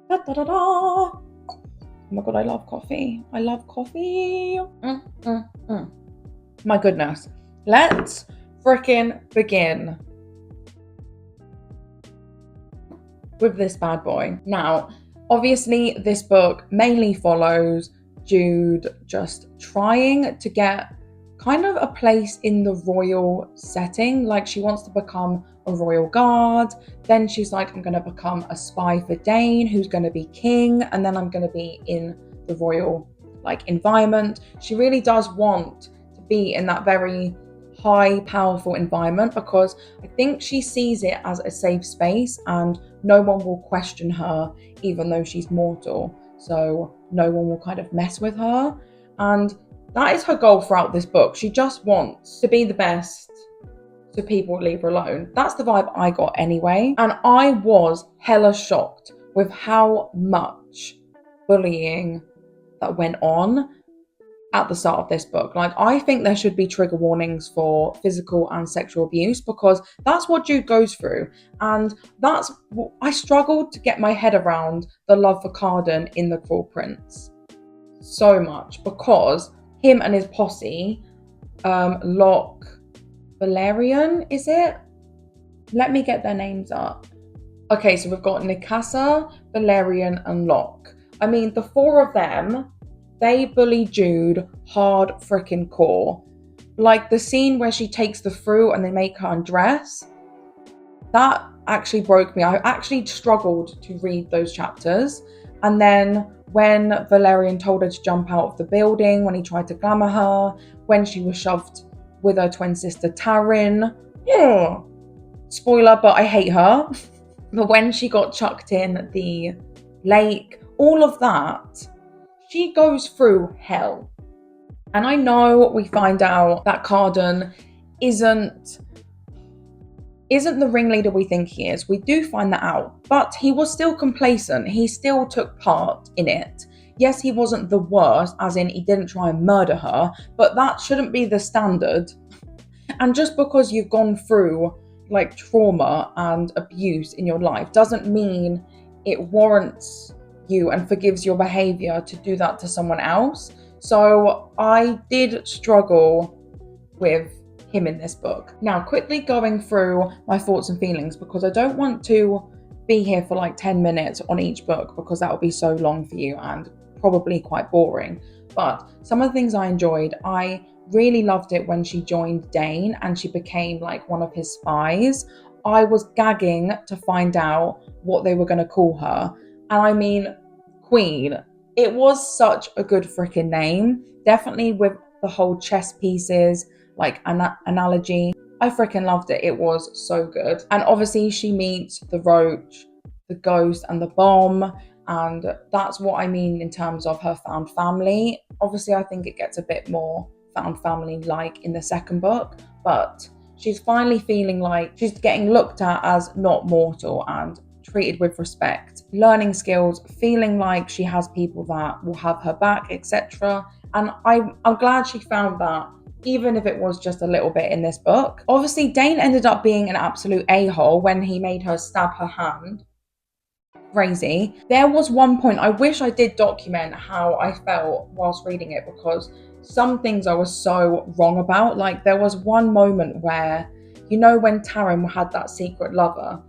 Da, da, da, da. Oh my god, I love coffee. I love coffee. My goodness. Let's freaking begin with this bad boy. Now, obviously, this book mainly follows Jude just trying to get kind of a place in the royal setting. Like, she wants to become a royal guard. Then she's like, I'm going to become a spy for Dane, who's going to be king. And then I'm going to be in the royal environment. She really does want to be in that very high, powerful environment because I think she sees it as a safe space and no one will question her, even though she's mortal. So no one will kind of mess with her. And that is her goal throughout this book. She just wants to be the best, so people leave her alone. That's the vibe I got anyway. And I was hella shocked with how much bullying that went on at the start of this book. Like, I think there should be trigger warnings for physical and sexual abuse because that's what Jude goes through. And that's what I struggled to get my head around the love for Cardan in The Cruel Prince so much because him and his posse, Locke, Valerian, is it? Let me get their names up. Okay, so we've got Nikasa, Valerian, and Locke. I mean, the four of them, they bully Jude hard freaking core. Like the scene where she takes the fruit and they make her undress, that actually broke me. I actually struggled to read those chapters. And then when Valerian told her to jump out of the building, when he tried to glamour her, when she was shoved with her twin sister Taryn, spoiler, but I hate her. But when she got chucked in the lake, all of that, she goes through hell. And I know we find out that Cardan isn't the ringleader we think he is. We do find that out. But he was still complacent. He still took part in it. Yes, he wasn't the worst, as in he didn't try and murder her, but that shouldn't be the standard. And just because you've gone through trauma and abuse in your life doesn't mean it warrants you and forgives your behavior to do that to someone else. So I did struggle with him in this book. Now, quickly going through my thoughts and feelings because I don't want to be here for 10 minutes on each book because that will be so long for you and probably quite boring. But some of the things I enjoyed, I really loved it when she joined Dane and she became one of his spies. I was gagging to find out what they were going to call her. And I mean, Queen. It was such a good freaking name. Definitely with the whole chess pieces, analogy. I freaking loved it. It was so good. And obviously she meets the roach, the ghost, and the bomb. And that's what I mean in terms of her found family. Obviously, I think it gets a bit more found family in the second book, but she's finally feeling like she's getting looked at as not mortal and treated with respect, learning skills, feeling like she has people that will have her back, etc. And I'm glad she found that, even if it was just a little bit in this book. Obviously, Dane ended up being an absolute a-hole when he made her stab her hand. Crazy. There was one point, I wish I did document how I felt whilst reading it because some things I was so wrong about. There was one moment where, when Taryn had that secret lover,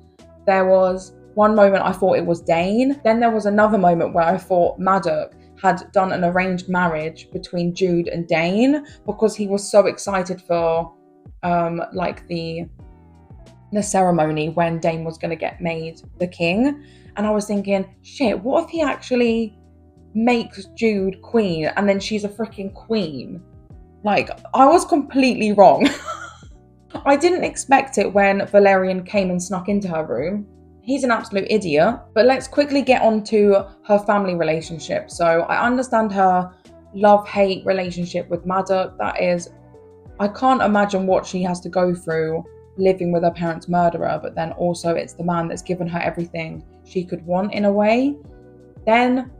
there was one moment I thought it was Dane. Then there was another moment where I thought Maddox had done an arranged marriage between Jude and Dane because he was so excited for the ceremony when Dane was going to get made the king. And I was thinking, shit, what if he actually makes Jude queen and then she's a freaking queen? I was completely wrong. I didn't expect it when Valerian came and snuck into her room. He's an absolute idiot. But let's quickly get on to her family relationship. So I understand her love-hate relationship with Maddox. That is, I can't imagine what she has to go through living with her parents' murderer, but then also it's the man that's given her everything she could want in a way. Then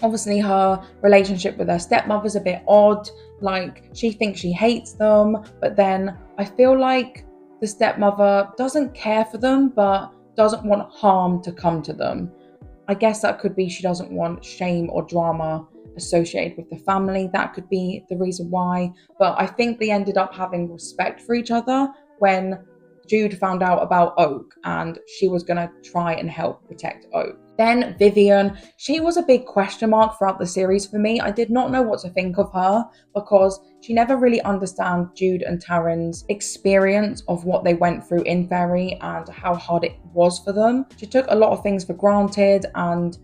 obviously her relationship with her stepmother's a bit odd. She thinks she hates them, but then I feel like the stepmother doesn't care for them, but doesn't want harm to come to them. I guess that could be she doesn't want shame or drama associated with the family. That could be the reason why. But I think they ended up having respect for each other when Jude found out about Oak and she was going to try and help protect Oak. Then Vivian, she was a big question mark throughout the series for me. I did not know what to think of her because she never really understood Jude and Taryn's experience of what they went through in Fairy and how hard it was for them. She took a lot of things for granted, and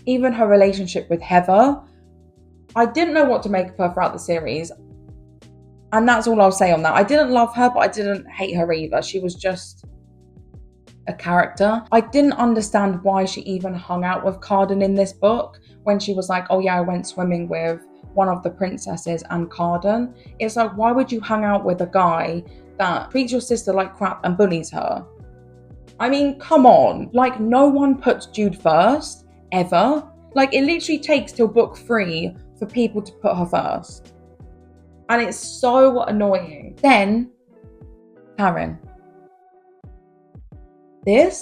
even her relationship with Heather, I didn't know what to make of her throughout the series. And that's all I'll say on that. I didn't love her, but I didn't hate her either. She was just a character. I didn't understand why she even hung out with Cardan in this book when she was like, oh yeah, I went swimming with one of the princesses and Cardan. It's like, why would you hang out with a guy that treats your sister like crap and bullies her? I mean, come on. Like, no one puts Jude first, ever. Like, it literally takes till book 3 for people to put her first. And it's so annoying. Then, Taryn. I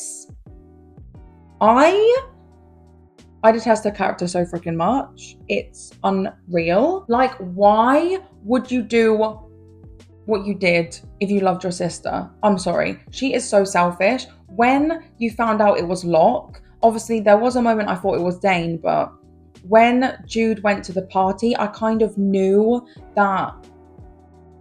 detest her character so freaking much. It's unreal. Like, why would you do what you did if you loved your sister? I'm sorry. She is so selfish. When you found out it was Locke, obviously there was a moment I thought it was Dane, but when Jude went to the party, I kind of knew that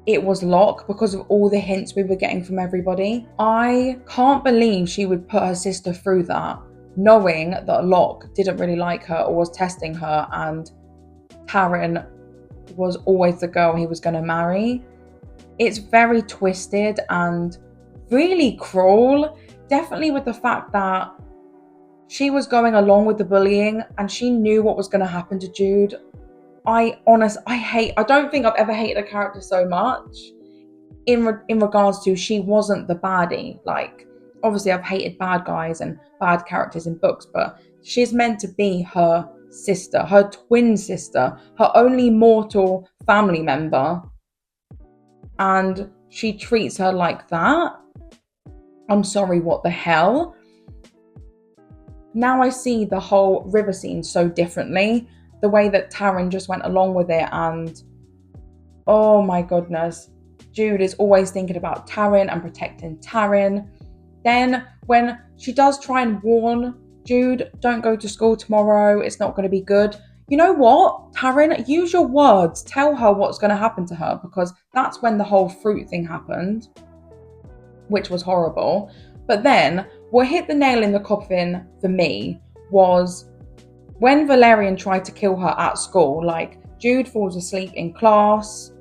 it was Locke because of all the hints we were getting from everybody. I can't believe she would put her sister through that, knowing that Locke didn't really like her or was testing her, and Taryn was always the girl he was going to marry. It's very twisted and really cruel, definitely with the fact that she was going along with the bullying and she knew what was going to happen to Jude. I don't think I've ever hated a character so much in regards to she wasn't the baddie. Like, obviously I've hated bad guys and bad characters in books, but she's meant to be her sister, her twin sister, her only mortal family member, and she treats her like that. I'm sorry, what the hell? Now I see the whole river scene so differently. The way that Taryn just went along with it, and oh my goodness, Jude is always thinking about Taryn and protecting Taryn. Then when she does try and warn Jude, don't go to school tomorrow, it's not going to be good. You know what, Taryn, use your words, tell her what's going to happen to her, because that's when the whole fruit thing happened, which was horrible. But then what hit the nail in the coffin for me was when Valerian tried to kill her at school. Like, Jude falls asleep in class,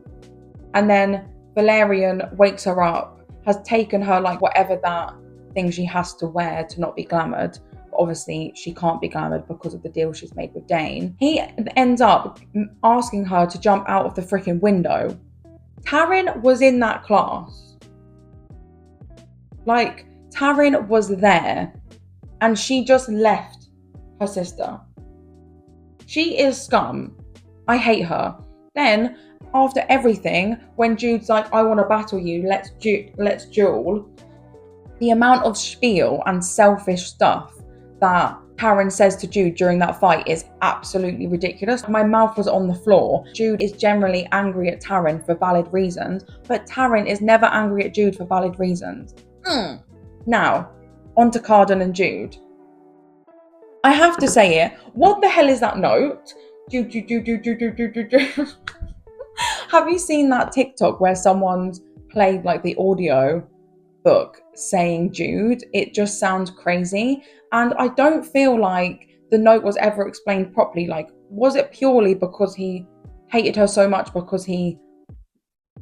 and then Valerian wakes her up, has taken her, like, whatever that thing she has to wear to not be glamoured. Obviously, she can't be glamoured because of the deal she's made with Dane. He ends up asking her to jump out of the freaking window. Taryn was in that class. Like, Taryn was there, and she just left her sister. She is scum. I hate her. Then, after everything, when Jude's like, I want to battle you, let's duel, the amount of spiel and selfish stuff that Taryn says to Jude during that fight is absolutely ridiculous. My mouth was on the floor. Jude is generally angry at Taryn for valid reasons, but Taryn is never angry at Jude for valid reasons. Now, on to Cardan and Jude. I have to say it. What the hell is that note? Jude. Have you seen that TikTok where someone's played like the audio book saying Jude? It just sounds crazy. And I don't feel like the note was ever explained properly. Like, was it purely because he hated her so much because he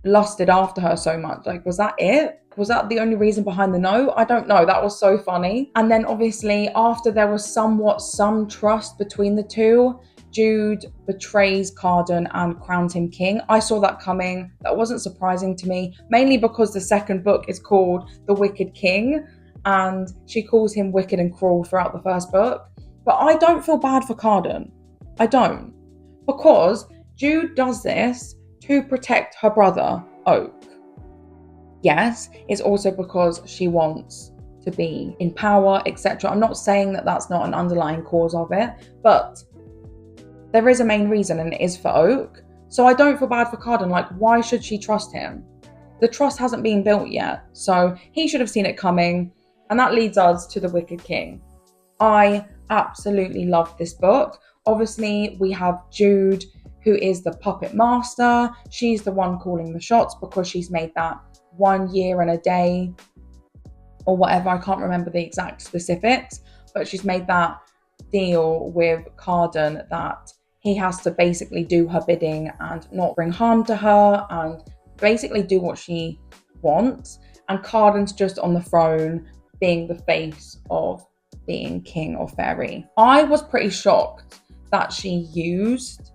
lusted after her so much? Like, was that it? Was that the only reason behind the note? I don't know. That was so funny. And then obviously after there was some trust between the two, Jude betrays Cardan and crowns him king. I saw that coming. That wasn't surprising to me, mainly because the second book is called The Wicked King, and she calls him wicked and cruel throughout the first book. But I don't feel bad for Cardan. I don't. Because Jude does this to protect her brother, Oak. Yes, it's also because she wants to be in power, etc. I'm not saying that that's not an underlying cause of it, but there is a main reason, and it is for Oak. So I don't feel bad for Cardan. Like, why should she trust him? The trust hasn't been built yet, so he should have seen it coming. And that leads us to The Wicked King. I absolutely love this book. Obviously, we have Jude, who is the puppet master. She's the one calling the shots because she's made that 1 year and a day or whatever. I can't remember the exact specifics, but she's made that deal with Cardan that he has to basically do her bidding and not bring harm to her and basically do what she wants. And Cardan's just on the throne being the face of being king of fairy. I was pretty shocked that she used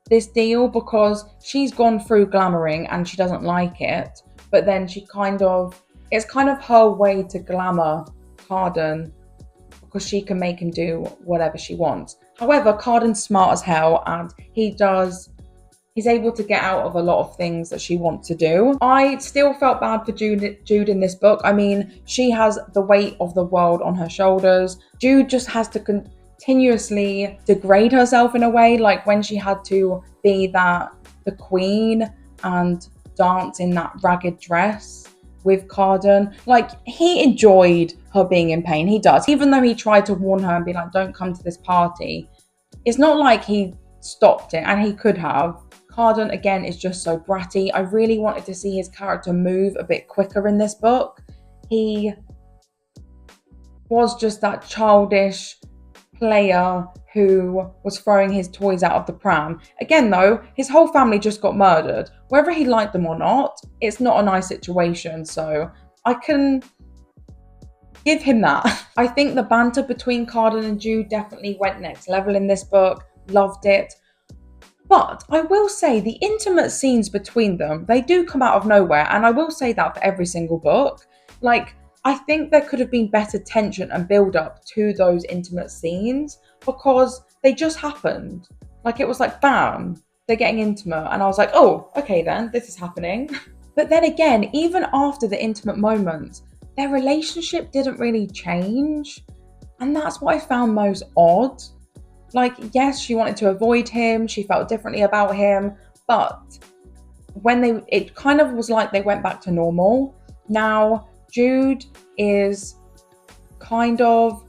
this deal because she's gone through glamoring and she doesn't like it, but then it's kind of her way to glamour Cardan because she can make him do whatever she wants. However, Cardan's smart as hell and he's able to get out of a lot of things that she wants to do. I still felt bad for Jude in this book. I mean, she has the weight of the world on her shoulders. Jude just has to continuously degrade herself in a way, like when she had to be the queen and dance in that ragged dress with Cardan. Like, he enjoyed her being in pain. He does. Even though he tried to warn her and be like, don't come to this party, it's not like he stopped it, and he could have. Cardan, again, is just so bratty. I really wanted to see his character move a bit quicker in this book. He was just that childish player who was throwing his toys out of the pram. Again, though, his whole family just got murdered. Whether he liked them or not, it's not a nice situation, so I can give him that. I think the banter between Cardan and Jude definitely went next level in this book. Loved it. But I will say the intimate scenes between them, they do come out of nowhere. And I will say that for every single book. Like, I think there could have been better tension and build up to those intimate scenes because they just happened. Like, it was like, bam, they're getting intimate. And I was like, oh, okay then, this is happening. But then again, even after the intimate moments, their relationship didn't really change. And that's what I found most odd. Like, yes, she wanted to avoid him. She felt differently about him. But it kind of was like they went back to normal. Now, Jude is kind of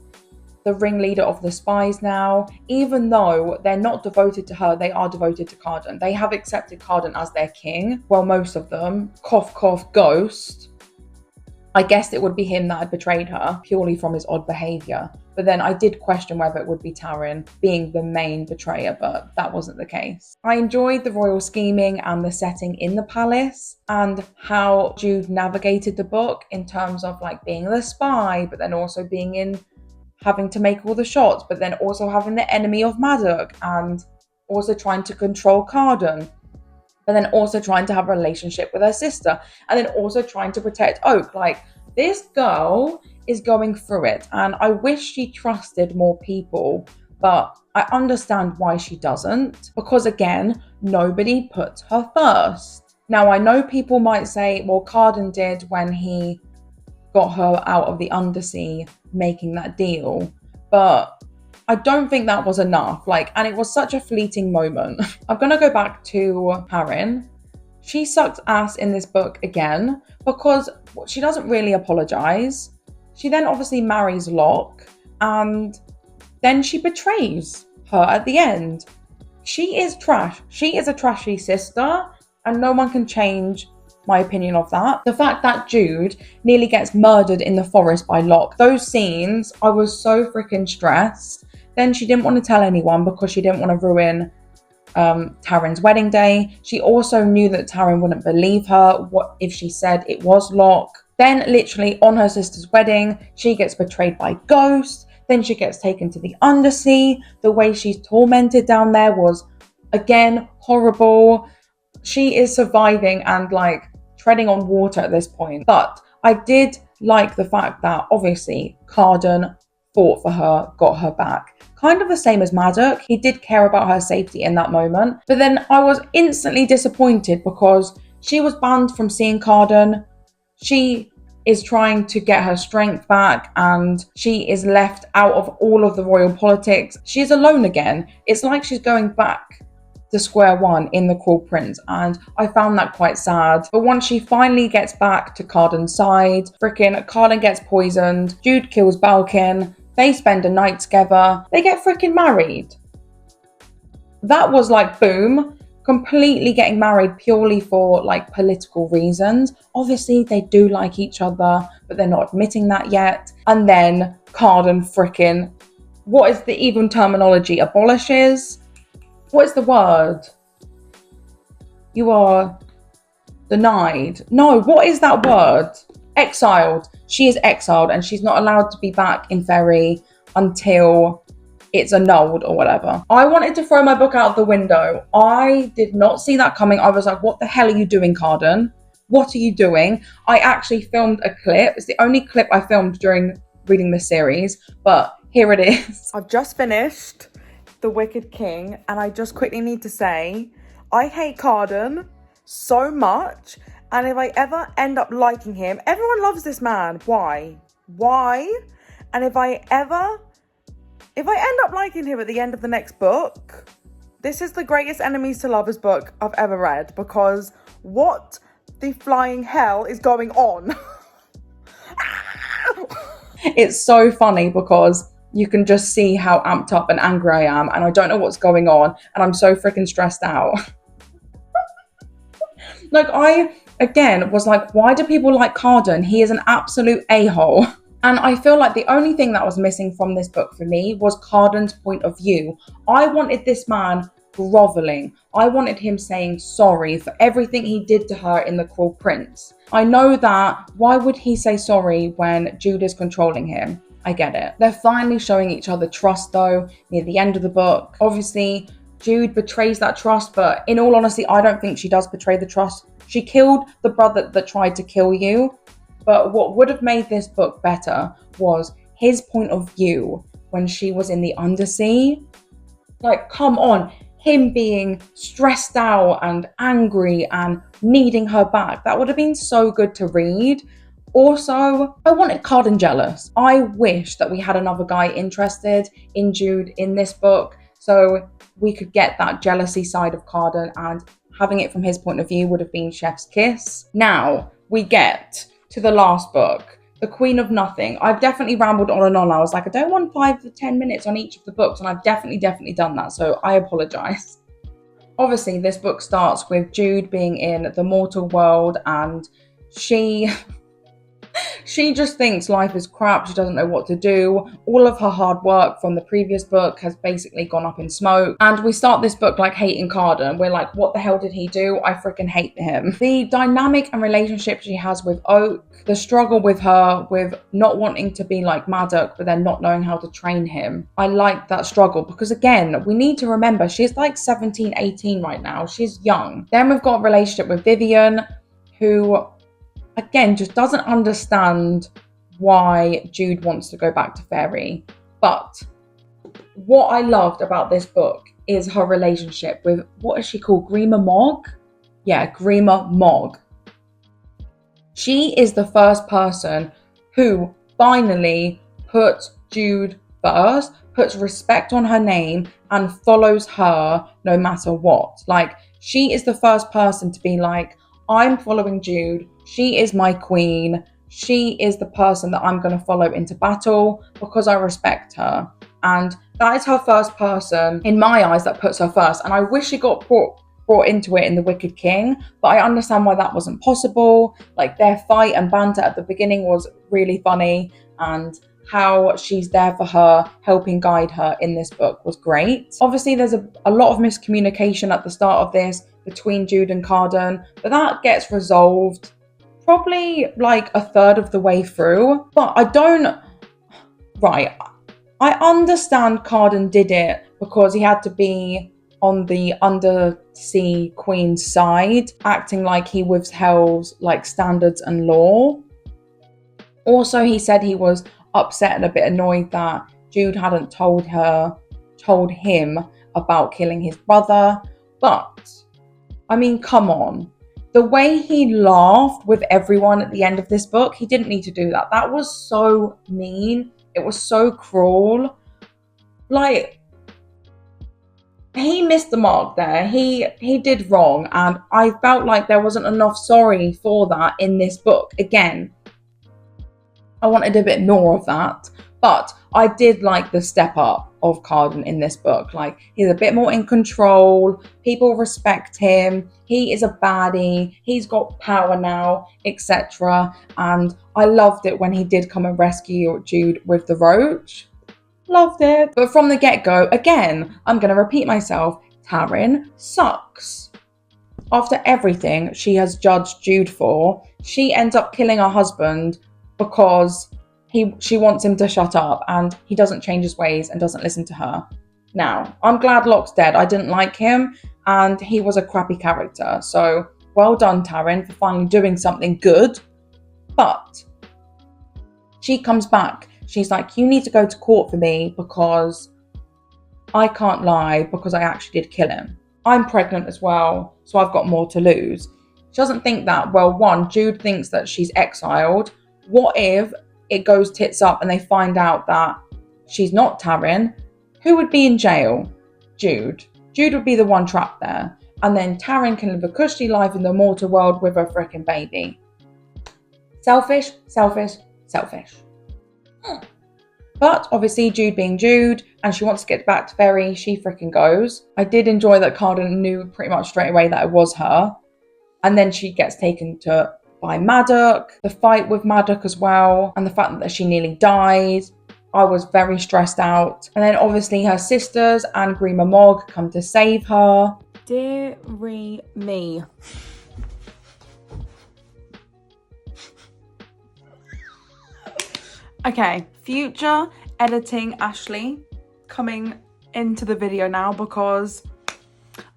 the ringleader of the spies now. Even though they're not devoted to her, they are devoted to Cardan. They have accepted Cardan as their king. Well, most of them. Cough, cough, ghost. I guessed it would be him that had betrayed her purely from his odd behaviour. But then I did question whether it would be Taryn being the main betrayer, but that wasn't the case. I enjoyed the royal scheming and the setting in the palace and how Jude navigated the book in terms of like being the spy, but then also having to make all the shots, but then also having the enemy of Maddox and also trying to control Cardan. But then also trying to have a relationship with her sister, and then also trying to protect Oak. Like, this girl is going through it, and I wish she trusted more people, but I understand why she doesn't, because again, nobody puts her first. Now, I know people might say, well, Cardan did when he got her out of the undersea, making that deal, but I don't think that was enough. And it was such a fleeting moment. I'm going to go back to Taryn. She sucked ass in this book again because she doesn't really apologize. She then obviously marries Locke and then she betrays her at the end. She is trash. She is a trashy sister and no one can change my opinion of that. The fact that Jude nearly gets murdered in the forest by Locke, those scenes, I was so freaking stressed. Then she didn't want to tell anyone because she didn't want to ruin Taryn's wedding day. She also knew that Taryn wouldn't believe her what if she said it was Locke. Then literally on her sister's wedding, she gets betrayed by ghosts. Then she gets taken to the undersea. The way she's tormented down there was, again, horrible. She is surviving and treading on water at this point. But I did like the fact that obviously Cardan fought for her, got her back. Kind of the same as Maddox. He did care about her safety in that moment. But then I was instantly disappointed because she was banned from seeing Cardan. She is trying to get her strength back, and she is left out of all of the royal politics. She's alone again. It's like she's going back to square one in The Cruel Prince, and I found that quite sad. But once she finally gets back to Cardan's side, freaking Cardan gets poisoned, Jude kills Balkin, they spend a night together, they get freaking married. That was like boom, completely getting married purely for like political reasons. Obviously they do like each other, but they're not admitting that yet. And then Cardan freaking, what is the even terminology, abolishes? What is the word? You are denied. No, what is that word? Exiled. She is exiled and she's not allowed to be back in Ferry until it's annulled or whatever. I wanted to throw my book out of the window. I did not see that coming. I was like, what the hell are you doing, Cardan? What are you doing? I actually filmed a clip. It's the only clip I filmed during reading the series, but here it is. I've just finished The Wicked King, and I just quickly need to say, I hate Cardan so much, and if I ever end up liking him, everyone loves this man. Why? And if I end up liking him at the end of the next book, this is the greatest enemies to lovers book I've ever read, because what the flying hell is going on? It's so funny because you can just see how amped up and angry I am, and I don't know what's going on, and I'm so freaking stressed out. Like, I, again, was like, why do people like Cardan? He is an absolute a-hole. And I feel like the only thing that was missing from this book for me was Cardan's point of view. I wanted this man grovelling. I wanted him saying sorry for everything he did to her in The Cruel Prince. I know that, why would he say sorry when Jude is controlling him? I get it. They're finally showing each other trust though, near the end of the book. Obviously, Jude betrays that trust, but in all honesty, I don't think she does betray the trust. She killed the brother that tried to kill you, but what would have made this book better was his point of view when she was in the undersea. Like, come on, him being stressed out and angry and needing her back. That would have been so good to read. Also, I wanted Cardan jealous. I wish that we had another guy interested in Jude in this book, so we could get that jealousy side of Cardan, and having it from his point of view would have been chef's kiss. Now, we get to the last book, The Queen of Nothing. I've definitely rambled on and on. I was like, I don't want 5 to 10 minutes on each of the books, and I've definitely done that, so I apologise. Obviously, this book starts with Jude being in the mortal world, and she just thinks life is crap. She doesn't know what to do. All of her hard work from the previous book has basically gone up in smoke. And we start this book like hating Cardan. We're like, what the hell did he do? I freaking hate him. The dynamic and relationship she has with Oak, the struggle with her, with not wanting to be like Maddox, but then not knowing how to train him. I like that struggle because, again, we need to remember she's like 17, 18 right now. She's young. Then we've got a relationship with Vivian, who, again, just doesn't understand why Jude wants to go back to Ferry. But what I loved about this book is her relationship with, what is she called? Grima Mog? Yeah, Grima Mog. She is the first person who finally puts Jude first, puts respect on her name, and follows her no matter what. Like, she is the first person to be like, I'm following Jude. She is my queen. She is the person that I'm going to follow into battle because I respect her. And that is her first person, in my eyes, that puts her first. And I wish she got brought into it in The Wicked King, but I understand why that wasn't possible. Like, their fight and banter at the beginning was really funny, and how she's there for her, helping guide her in this book was great. Obviously, there's a lot of miscommunication at the start of this between Jude and Cardan, but that gets resolved probably like a third of the way through. But I understand Cardan did it because he had to be on the undersea queen's side, acting like he withheld like standards and law. Also, he said he was upset and a bit annoyed that Jude hadn't told him about killing his brother. But I mean, come on. The way he laughed with everyone at the end of this book, he didn't need to do that. That was so mean. It was so cruel. Like, he missed the mark there. He did wrong, and I felt like there wasn't enough sorry for that in this book. Again, I wanted a bit more of that, but I did like the step up of Cardan in this book. Like, he's a bit more in control. People respect him. He is a baddie. He's got power now, etc. And I loved it when he did come and rescue Jude with the roach. Loved it. But from the get-go, again, I'm going to repeat myself, Taryn sucks. After everything she has judged Jude for, she ends up killing her husband because she wants him to shut up, and he doesn't change his ways and doesn't listen to her. Now, I'm glad Locke's dead. I didn't like him, and he was a crappy character. So, well done, Taryn, for finally doing something good. But she comes back. She's like, you need to go to court for me because I can't lie, because I actually did kill him. I'm pregnant as well, so I've got more to lose. She doesn't think that. Well, one, Jude thinks that she's exiled. What if it goes tits up and they find out that she's not Taryn? Who would be in jail? Jude. Jude would be the one trapped there. And then Taryn can live a cushy life in the mortal world with her freaking baby. Selfish, selfish, selfish. But obviously Jude being Jude, and she wants to get back to Ferry, she freaking goes. I did enjoy that Cardan knew pretty much straight away that it was her. And then she gets taken to by Maddock, the fight with Maddock as well, and the fact that she nearly died. I was very stressed out. And then obviously her sisters and Grima Mog come to save her. Dearie me. Okay, future editing Ashley coming into the video now, because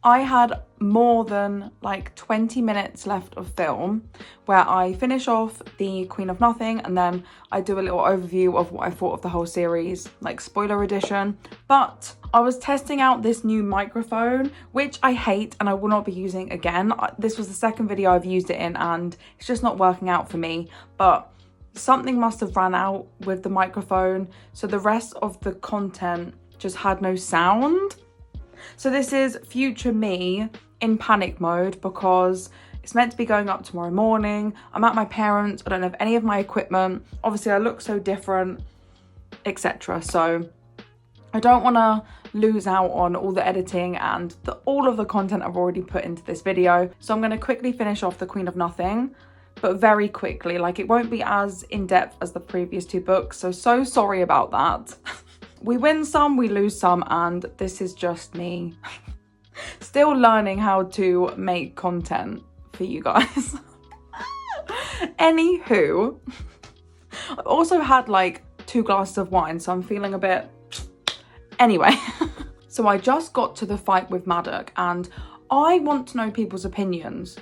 I had more than like 20 minutes left of film where I finish off the Queen of Nothing, and then I do a little overview of what I thought of the whole series, like spoiler edition. But I was testing out this new microphone, which I hate and I will not be using again. This was the second video I've used it in, and it's just not working out for me. But something must have ran out with the microphone, so the rest of the content just had no sound. So this is future me in panic mode, because it's meant to be going up tomorrow morning. I'm at my parents'. I don't have any of my equipment. Obviously I look so different, etc. So I don't want to lose out on all the editing and all of the content I've already put into this video. So I'm going to quickly finish off the Queen of Nothing, but very quickly. Like, it won't be as in-depth as the previous two books, so sorry about that. We win some, we lose some, and this is just me still learning how to make content for you guys. Anywho, I've also had like 2 glasses of wine, so I'm feeling a bit... Anyway, so I just got to the fight with Maddock, and I want to know people's opinions.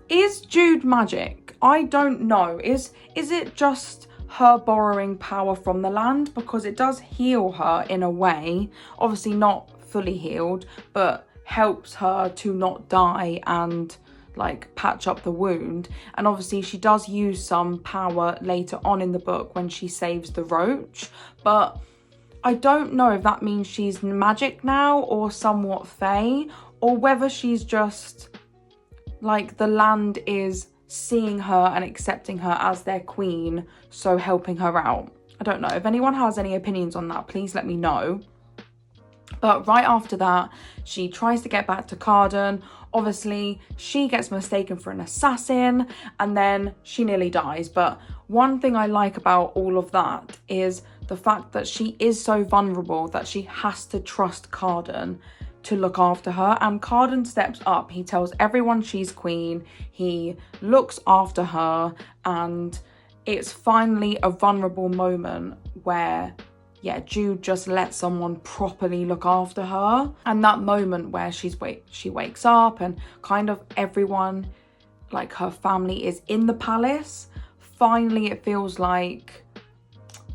Is Jude magic? I don't know. Is it just her borrowing power from the land? Because it does heal her in a way. Obviously not fully healed, but helps her to not die and like patch up the wound. And obviously she does use some power later on in the book when she saves the roach. But I don't know if that means she's magic now or somewhat fae, or whether she's just... like the land is seeing her and accepting her as their queen, so helping her out. I don't know. If anyone has any opinions on that, please let me know. But right after that, she tries to get back to Cardan. Obviously, she gets mistaken for an assassin, and then she nearly dies. But one thing I like about all of that is the fact that she is so vulnerable that she has to trust Cardan to look after her. And Cardan steps up. He tells everyone she's queen. He looks after her, and it's finally a vulnerable moment where, yeah, Jude just lets someone properly look after her. And that moment where she wakes up and kind of everyone, like her family, is in the palace. Finally, it feels like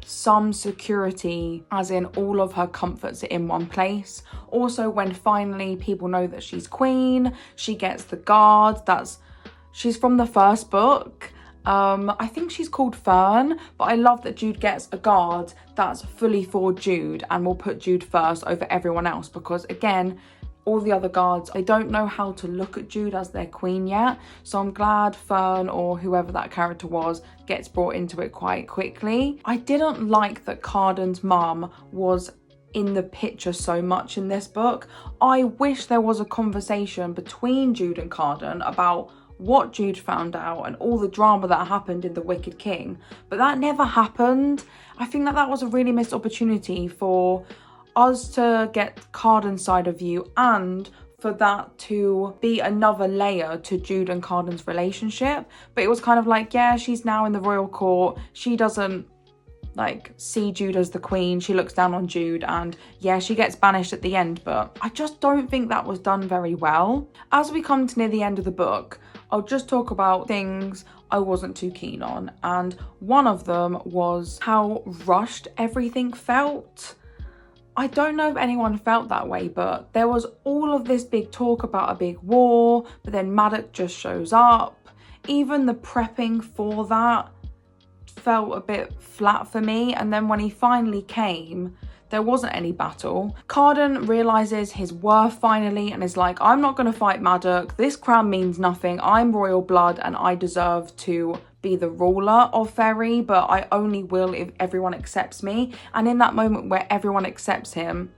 some security, as in all of her comforts are in one place. Also, when finally people know that she's queen, she gets the guard. That's She's from the first book. I think she's called Fern, but I love that Jude gets a guard that's fully for Jude and will put Jude first over everyone else, because again, all the other guards, they don't know how to look at Jude as their queen yet. So I'm glad Fern, or whoever that character was, gets brought into it quite quickly. I didn't like that Cardan's mum was in the picture so much in this book. I wish there was a conversation between Jude and Cardan about what Jude found out and all the drama that happened in The Wicked King, but that never happened. I think that was a really missed opportunity for us to get Cardan's side of view, and for that to be another layer to Jude and Cardan's relationship. But it was kind of like, yeah, she's now in the royal court, she doesn't like see Jude as the queen, she looks down on Jude, and yeah, she gets banished at the end. But I just don't think that was done very well. As we come to near the end of the book, I'll just talk about things I wasn't too keen on, and one of them was how rushed everything felt. I don't know if anyone felt that way, but there was all of this big talk about a big war, but then Maddox just shows up. Even the prepping for that felt a bit flat for me, and then when he finally came, there wasn't any battle. Cardan realises his worth finally and is like, I'm not going to fight Maddox, this crown means nothing, I'm royal blood and I deserve to be the ruler of Ferry, but I only will if everyone accepts me. And in that moment where everyone accepts him,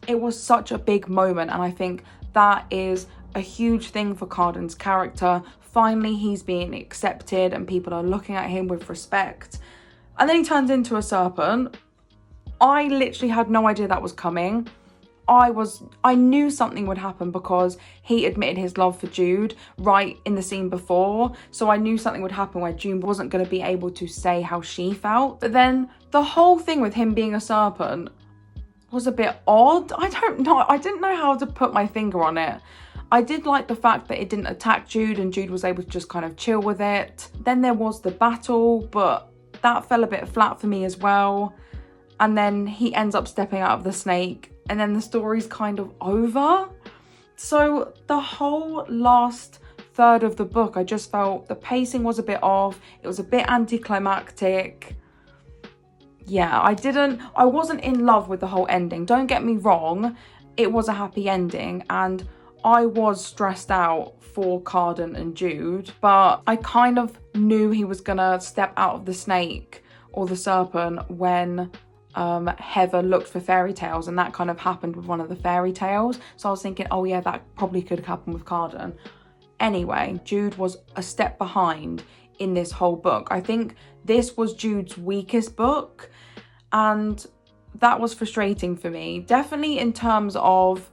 it was such a big moment, and I think that is a huge thing for Cardan's character. Finally he's being accepted and people are looking at him with respect, and then he turns into a serpent. I literally had no idea that was coming. I knew something would happen because he admitted his love for Jude right in the scene before. So I knew something would happen where Jude wasn't going to be able to say how she felt. But then the whole thing with him being a serpent was a bit odd. I don't know. I didn't know how to put my finger on it. I did like the fact that it didn't attack Jude and Jude was able to just kind of chill with it. Then there was the battle, but that fell a bit flat for me as well. And then he ends up stepping out of the snake, and then the story's kind of over. So the whole last third of the book, I just felt the pacing was a bit off. It was a bit anticlimactic. Yeah, I wasn't in love with the whole ending. Don't get me wrong, it was a happy ending, and I was stressed out for Cardan and Jude, but I kind of knew he was gonna step out of the snake or the serpent when Heather looked for fairy tales, and that kind of happened with one of the fairy tales. So I was thinking, oh yeah, that probably could happen with Cardan. Anyway, Jude was a step behind in this whole book. I think this was Jude's weakest book, and that was frustrating for me. Definitely in terms of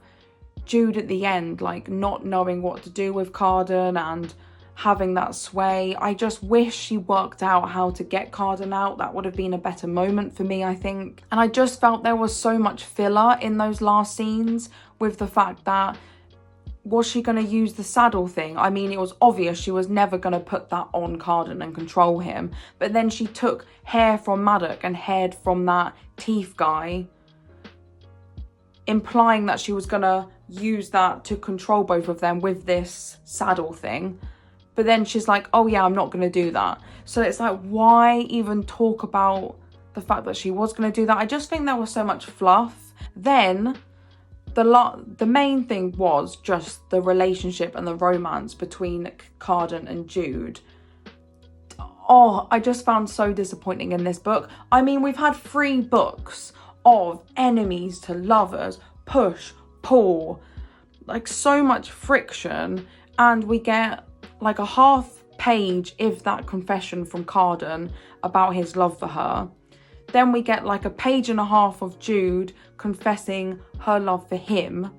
Jude at the end, like not knowing what to do with Cardan and having that sway. I just wish she worked out how to get Cardan out. That would have been a better moment for me, I think. And I just felt there was so much filler in those last scenes, with the fact that, was she going to use the saddle thing? I mean, it was obvious she was never going to put that on Cardan and control him. But then she took hair from Maddox and hair from that teeth guy, implying that she was going to use that to control both of them with this saddle thing. But then she's like, oh yeah, I'm not going to do that. So it's like, why even talk about the fact that she was going to do that? I just think there was so much fluff. Then the main thing was just the relationship and the romance between Cardan and Jude. Oh, I just found so disappointing in this book. I mean, we've had 3 books of enemies to lovers, push, pull, like so much friction, and we get like a half page, if that, confession from Cardan about his love for her. Then we get like a page and a half of Jude confessing her love for him.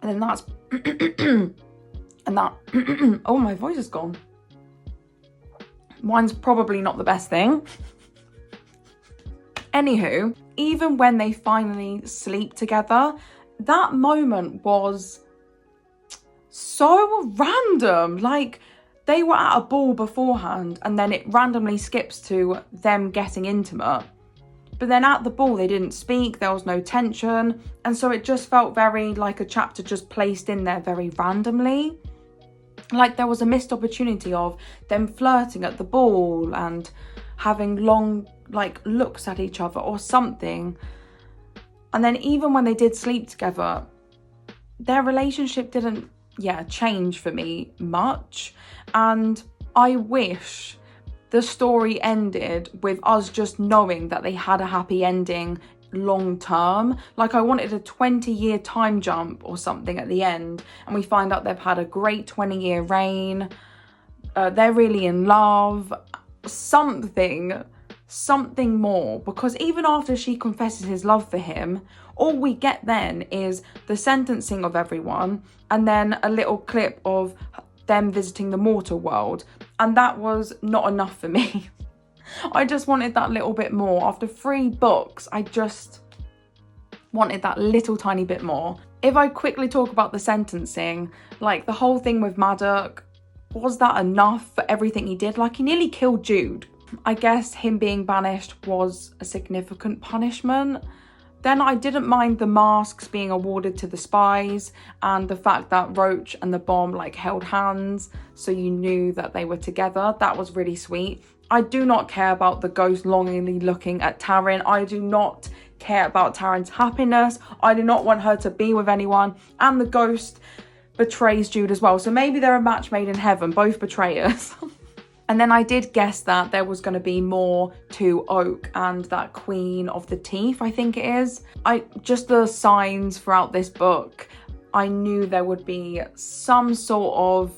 And then that's and that oh, my voice is gone. Mine's probably not the best thing. Anywho, even when they finally sleep together, that moment was so random. Like, they were at a ball beforehand and then it randomly skips to them getting intimate. But then at the ball, they didn't speak, there was no tension. And so it just felt very like a chapter just placed in there very randomly. Like there was a missed opportunity of them flirting at the ball and having long like looks at each other or something. And then even when they did sleep together, their relationship didn't change for me much. And I wish the story ended with us just knowing that they had a happy ending long term. Like I wanted a 20-year time jump or something at the end, and we find out they've had a great 20-year reign. They're really in love. Something more, because even after she confesses his love for him, all we get then is the sentencing of everyone and then a little clip of them visiting the mortal world, and that was not enough for me. I just wanted that little bit more. After 3 books, I just wanted that little tiny bit more. If I quickly talk about the sentencing, like the whole thing with Maddox, was that enough for everything he did? Like he nearly killed Jude. I guess him being banished was a significant punishment. Then I didn't mind the masks being awarded to the spies and the fact that Roach and the bomb like held hands, so you knew that they were together. That was really sweet. I do not care about the ghost longingly looking at Taryn. I do not care about Taryn's happiness. I do not want her to be with anyone. And the ghost betrays Jude as well. So maybe they're a match made in heaven, both betrayers. And then I did guess that there was going to be more to Oak and that Queen of the Teeth, I think it is. Just the signs throughout this book, I knew there would be some sort of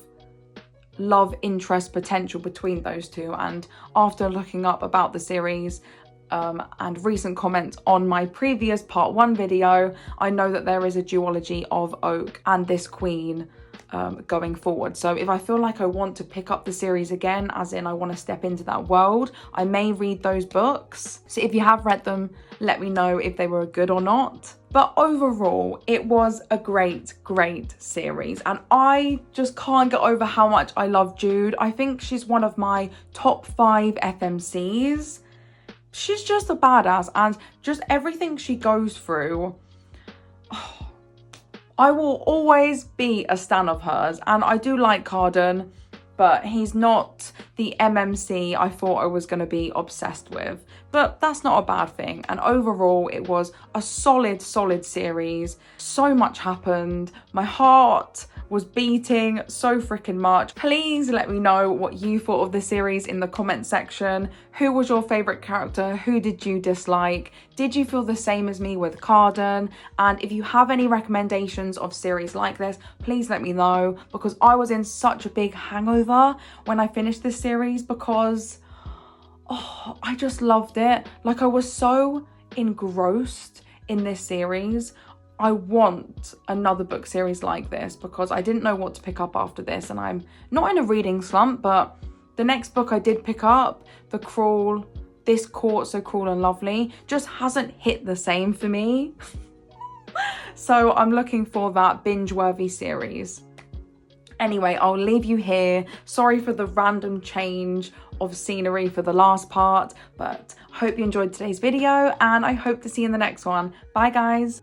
love interest potential between those two. And after looking up about the series and recent comments on my previous part 1 video, I know that there is a duology of Oak and this Queen going forward. So if I feel like I want to pick up the series again, as in I want to step into that world, I may read those books. So if you have read them, let me know if they were good or not. But overall, it was a great series. And I just can't get over how much I love Jude. I think she's one of my top 5 FMCs. She's just a badass, and just everything she goes through, I will always be a stan of hers. And I do like Cardan, but he's not the MMC I thought I was going to be obsessed with. But that's not a bad thing. And overall, it was a solid series. So much happened. My heart was beating so freaking much. Please let me know what you thought of the series in the comment section. Who was your favourite character? Who did you dislike? Did you feel the same as me with Cardan? And if you have any recommendations of series like this, please let me know, because I was in such a big hangover when I finished this series, because I just loved it. Like I was so engrossed in this series. I want another book series like this, because I didn't know what to pick up after this, and I'm not in a reading slump. But the next book I did pick up, This Court So Cruel and Lovely, just hasn't hit the same for me. So I'm looking for that binge-worthy series. Anyway, I'll leave you here. Sorry for the random change of scenery for the last part, but I hope you enjoyed today's video, and I hope to see you in the next one. Bye guys.